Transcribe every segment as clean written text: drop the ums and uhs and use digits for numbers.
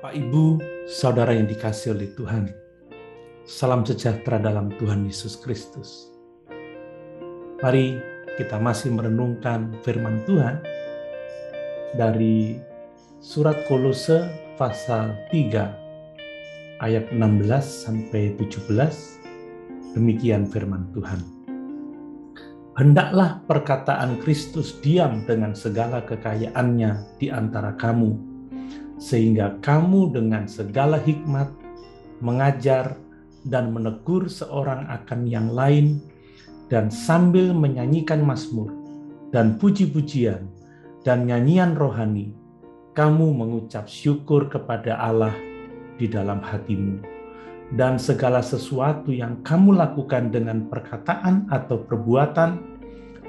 Bapak, Ibu, Saudara yang dikasihi oleh Tuhan, salam sejahtera dalam Tuhan Yesus Kristus. Mari kita masih merenungkan firman Tuhan dari surat Kolose pasal 3 ayat 16-17. Demikian firman Tuhan. Hendaklah perkataan Kristus diam dengan segala kekayaannya di antara kamu, sehingga kamu dengan segala hikmat mengajar dan menegur seorang akan yang lain, dan sambil menyanyikan mazmur dan puji-pujian dan nyanyian rohani, kamu mengucap syukur kepada Allah di dalam hatimu. Dan segala sesuatu yang kamu lakukan dengan perkataan atau perbuatan,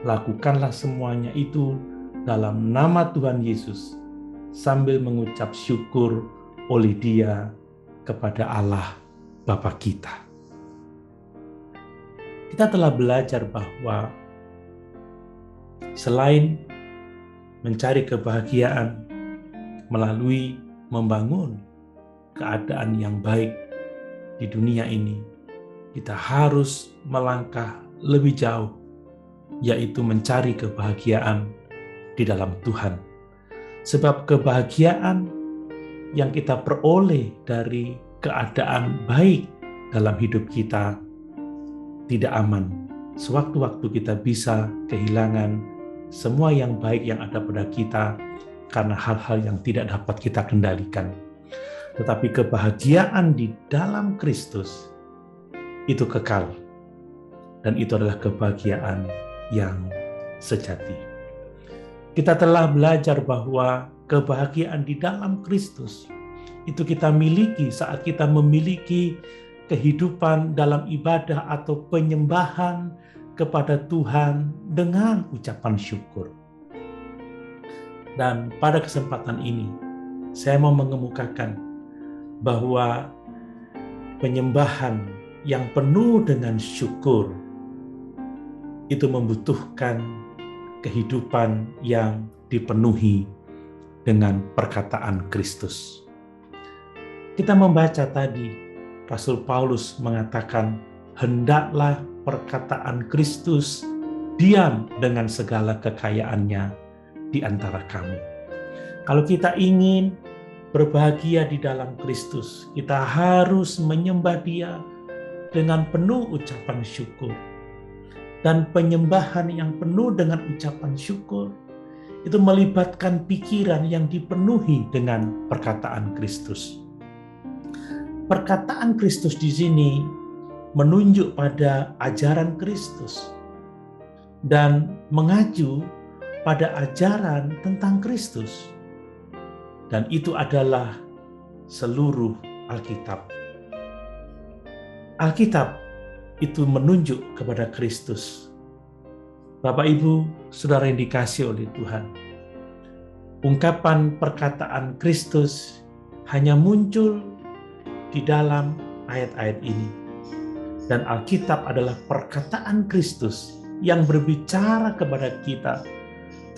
lakukanlah semuanya itu dalam nama Tuhan Yesus, sambil mengucap syukur oleh Dia kepada Allah Bapa kita. Kita telah belajar bahwa selain mencari kebahagiaan melalui membangun keadaan yang baik di dunia ini, kita harus melangkah lebih jauh, yaitu mencari kebahagiaan di dalam Tuhan. Sebab kebahagiaan yang kita peroleh dari keadaan baik dalam hidup kita tidak aman. Sewaktu-waktu kita bisa kehilangan semua yang baik yang ada pada kita karena hal-hal yang tidak dapat kita kendalikan. Tetapi kebahagiaan di dalam Kristus itu kekal. Dan itu adalah kebahagiaan yang sejati. Kita telah belajar bahwa kebahagiaan di dalam Kristus itu kita miliki saat kita memiliki kehidupan dalam ibadah atau penyembahan kepada Tuhan dengan ucapan syukur. Dan pada kesempatan ini, saya mau mengemukakan bahwa penyembahan yang penuh dengan syukur itu membutuhkan kehidupan yang dipenuhi dengan perkataan Kristus. Kita membaca tadi, Rasul Paulus mengatakan, hendaklah perkataan Kristus diam dengan segala kekayaannya di antara kamu. Kalau kita ingin berbahagia di dalam Kristus, kita harus menyembah Dia dengan penuh ucapan syukur. Dan penyembahan yang penuh dengan ucapan syukur itu melibatkan pikiran yang dipenuhi dengan perkataan Kristus. Perkataan Kristus di sini menunjuk pada ajaran Kristus dan mengacu pada ajaran tentang Kristus. Dan itu adalah seluruh Alkitab. Alkitab itu menunjuk kepada Kristus. Bapak, Ibu, Saudara yang dikasihi oleh Tuhan, ungkapan perkataan Kristus hanya muncul di dalam ayat-ayat ini. Dan Alkitab adalah perkataan Kristus yang berbicara kepada kita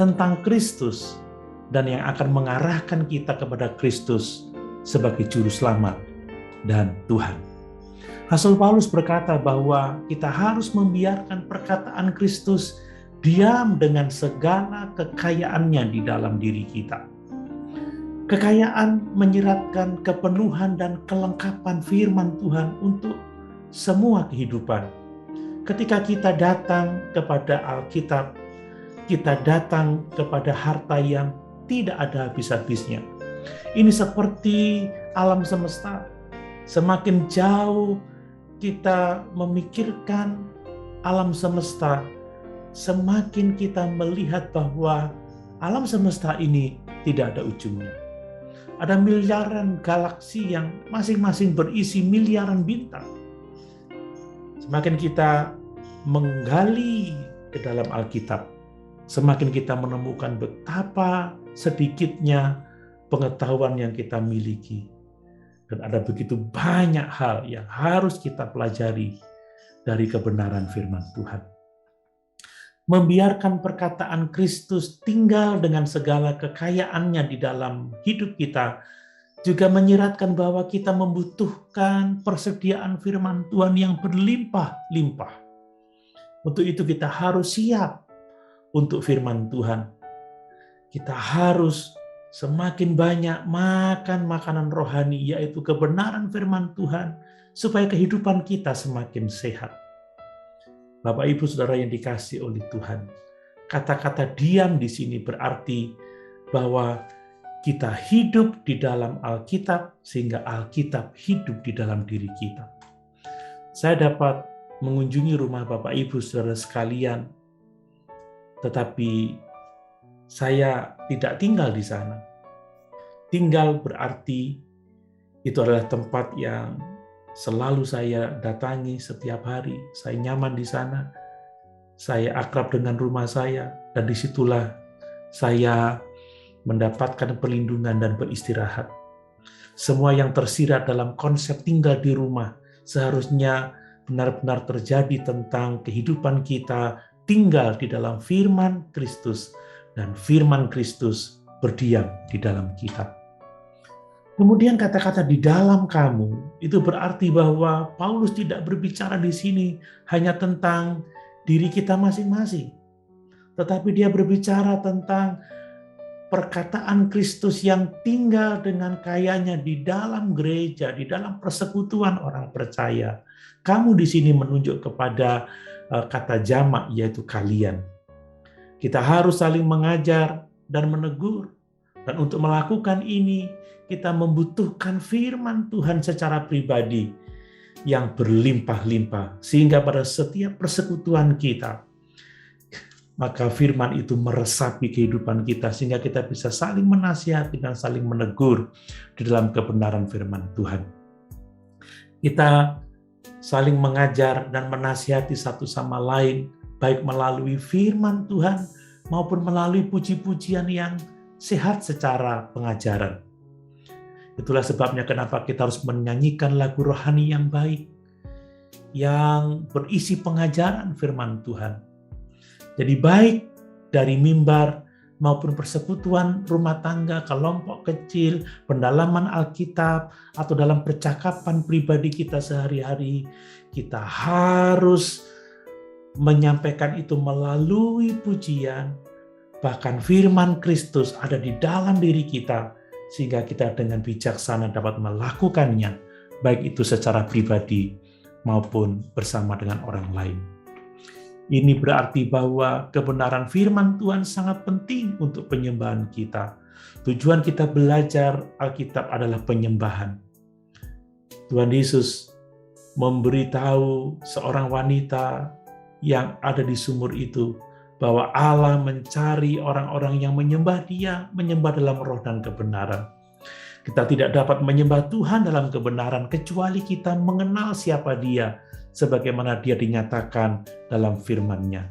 tentang Kristus dan yang akan mengarahkan kita kepada Kristus sebagai juru selamat dan Tuhan. Rasul Paulus berkata bahwa kita harus membiarkan perkataan Kristus diam dengan segala kekayaannya di dalam diri kita. Kekayaan menyiratkan kepenuhan dan kelengkapan firman Tuhan untuk semua kehidupan. Ketika kita datang kepada Alkitab, kita datang kepada harta yang tidak ada habis-habisnya. Ini seperti alam semesta. Semakin jauh kita memikirkan alam semesta, semakin kita melihat bahwa alam semesta ini tidak ada ujungnya. Ada miliaran galaksi yang masing-masing berisi miliaran bintang. Semakin kita menggali ke dalam Alkitab, semakin kita menemukan betapa sedikitnya pengetahuan yang kita miliki. Dan ada begitu banyak hal yang harus kita pelajari dari kebenaran firman Tuhan. Membiarkan perkataan Kristus tinggal dengan segala kekayaannya di dalam hidup kita juga menyiratkan bahwa kita membutuhkan persediaan firman Tuhan yang berlimpah-limpah. Untuk itu kita harus siap untuk firman Tuhan. Kita harus semakin banyak makan makanan rohani, yaitu kebenaran firman Tuhan, supaya kehidupan kita semakin sehat. Bapak, Ibu, Saudara yang dikasihi oleh Tuhan, kata-kata diam di sini berarti bahwa kita hidup di dalam Alkitab, sehingga Alkitab hidup di dalam diri kita. Saya dapat mengunjungi rumah Bapak, Ibu, Saudara sekalian, tetapi saya tidak tinggal di sana. Tinggal berarti itu adalah tempat yang selalu saya datangi setiap hari. Saya nyaman di sana, saya akrab dengan rumah saya, dan disitulah saya mendapatkan perlindungan dan beristirahat. Semua yang tersirat dalam konsep tinggal di rumah seharusnya benar-benar terjadi tentang kehidupan kita tinggal di dalam firman Kristus, dan firman Kristus berdiam di dalam kita. Kemudian kata-kata di dalam kamu itu berarti bahwa Paulus tidak berbicara di sini hanya tentang diri kita masing-masing, tetapi dia berbicara tentang perkataan Kristus yang tinggal dengan kayanya di dalam gereja, di dalam persekutuan orang percaya. Kamu di sini menunjuk kepada kata jamak, yaitu kalian. Kita harus saling mengajar dan menegur. Dan untuk melakukan ini, kita membutuhkan firman Tuhan secara pribadi yang berlimpah-limpah. Sehingga pada setiap persekutuan kita, maka firman itu meresapi kehidupan kita, sehingga kita bisa saling menasihati dan saling menegur di dalam kebenaran firman Tuhan. Kita saling mengajar dan menasihati satu sama lain, baik melalui firman Tuhan maupun melalui puji-pujian yang sehat secara pengajaran. Itulah sebabnya kenapa kita harus menyanyikan lagu rohani yang baik, yang berisi pengajaran firman Tuhan. Jadi baik dari mimbar maupun persekutuan rumah tangga, kelompok kecil, pendalaman Alkitab, atau dalam percakapan pribadi kita sehari-hari, kita harus menyampaikan itu melalui pujian, bahkan firman Kristus ada di dalam diri kita, sehingga kita dengan bijaksana dapat melakukannya, baik itu secara pribadi maupun bersama dengan orang lain. Ini berarti bahwa kebenaran firman Tuhan sangat penting untuk penyembahan kita. Tujuan kita belajar Alkitab adalah penyembahan. Tuhan Yesus memberitahu seorang wanita yang ada di sumur itu bahwa Allah mencari orang-orang yang menyembah Dia, menyembah dalam roh dan kebenaran. Kita tidak dapat menyembah Tuhan dalam kebenaran kecuali kita mengenal siapa Dia, sebagaimana Dia dinyatakan dalam firman-Nya.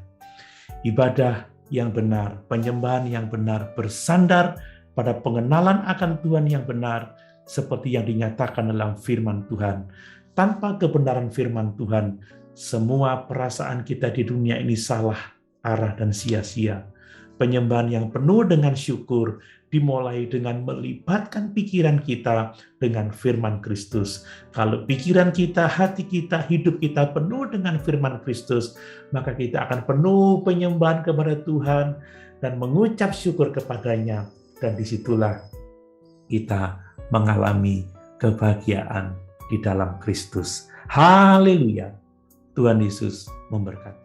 Ibadah yang benar, penyembahan yang benar bersandar pada pengenalan akan Tuhan yang benar, seperti yang dinyatakan dalam firman Tuhan. Tanpa kebenaran firman Tuhan, semua perasaan kita di dunia ini salah arah dan sia-sia. Penyembahan yang penuh dengan syukur dimulai dengan melibatkan pikiran kita dengan firman Kristus. Kalau pikiran kita, hati kita, hidup kita penuh dengan firman Kristus, maka kita akan penuh penyembahan kepada Tuhan dan mengucap syukur kepadanya. Dan disitulah kita mengalami kebahagiaan di dalam Kristus. Haleluya! Tuhan Yesus memberkati.